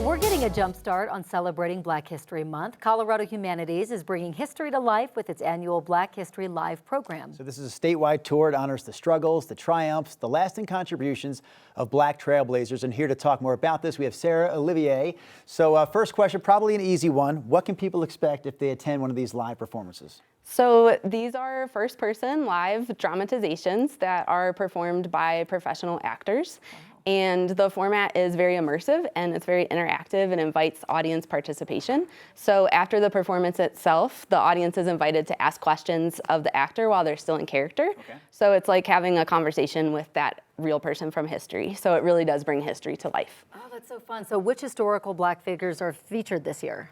We're getting a jump start on celebrating Black History Month. Colorado Humanities is bringing history to life with its annual Black History Live program. So this is a statewide tour. It honors the struggles, the triumphs, the lasting contributions of Black trailblazers. And here to talk more about this, we have Sarah Olivier. So first question, probably an easy one. What can people expect if they attend one of these live performances? So these are first-person live dramatizations that are performed by professional actors. And the format is very immersive and it's very interactive and invites audience participation. So after the performance itself, the audience is invited to ask questions of the actor while they're still in character. Okay. So it's like having a conversation with that real person from history. So it really does bring history to life. Oh, that's so fun. So which historical Black figures are featured this year?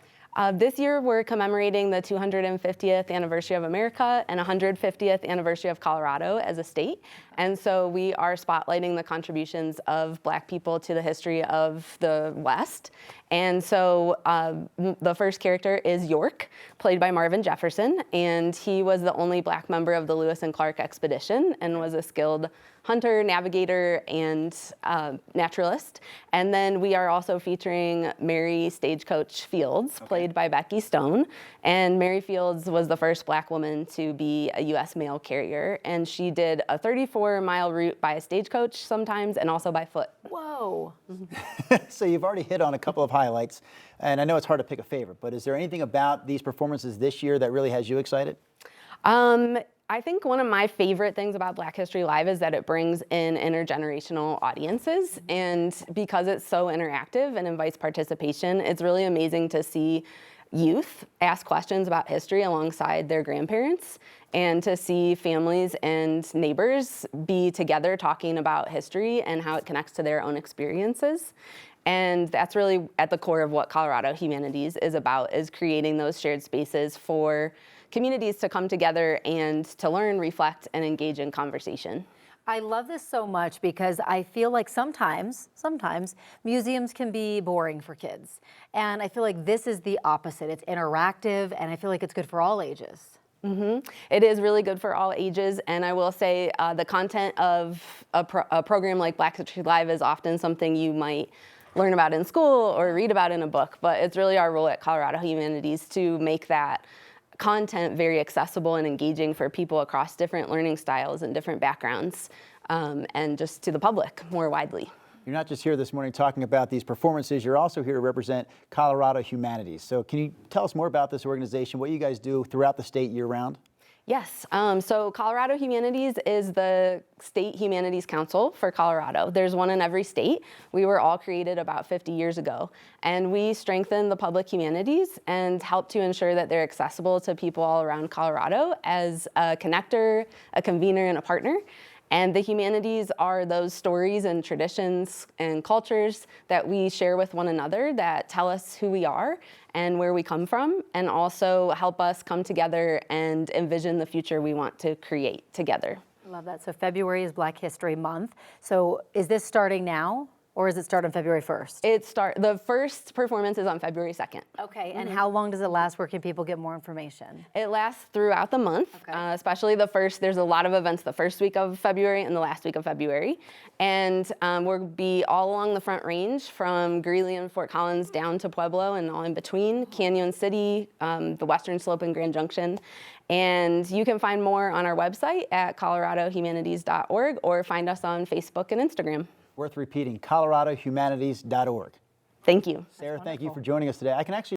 This year, we're commemorating the 250th anniversary of America and 150th anniversary of Colorado as a state. And so we are spotlighting the contributions of Black people to the history of the West. And so the first character is York, played by Marvin Jefferson. And he was the only Black member of the Lewis and Clark expedition and was a skilled hunter, navigator, and naturalist. And then we are also featuring Mary Stagecoach Fields, played by Becky Stone. And Mary Fields was the first Black woman to be a U.S. mail carrier. And she did a 34-mile route by stagecoach sometimes and also by foot. Whoa. So you've already hit on a couple of highlights. And I know it's hard to pick a favorite, but is there anything about these performances this year that really has you excited? I think one of my favorite things about Black History Live is that it brings in intergenerational audiences. And because it's so interactive and invites participation, it's really amazing to see youth ask questions about history alongside their grandparents and to see families and neighbors be together talking about history and how it connects to their own experiences. And that's really at the core of what Colorado Humanities is about, is creating those shared spaces for communities to come together and to learn, reflect, and engage in conversation. I love this so much because I feel like sometimes museums can be boring for kids. And I feel like this is the opposite. It's interactive and I feel like it's good for all ages. It is really good for all ages, and I will say the content of a program like Black History Live is often something you might learn about in school or read about in a book, but it's really our role at Colorado Humanities to make that content very accessible and engaging for people across different learning styles and different backgrounds, and just to the public more widely. You're not just here this morning talking about these performances, you're also here to represent Colorado Humanities. So can you tell us more about this organization, what you guys do throughout the state year-round? Yes, so Colorado Humanities is the State Humanities Council for Colorado. There's one in every state. We were all created about 50 years ago. And we strengthen the public humanities and help to ensure that they're accessible to people all around Colorado as a connector, a convener, and a partner. And the humanities are those stories and traditions and cultures that we share with one another that tell us who we are and where we come from, and also help us come together and envision the future we want to create together. I love that. So February is Black History Month. So is this starting now? Or does it start on February 1st? The first performance is on February 2nd. Okay, and how long does it last? Where can people get more information? It lasts throughout the month, especially there's a lot of events the first week of February and the last week of February. And we'll be all along the Front Range from Greeley and Fort Collins down to Pueblo and all in between, Canyon City, the Western Slope and Grand Junction. And you can find more on our website at coloradohumanities.org or find us on Facebook and Instagram. Worth repeating, coloradohumanities.org. Thank you. Sarah, thank you for joining us today. I can actually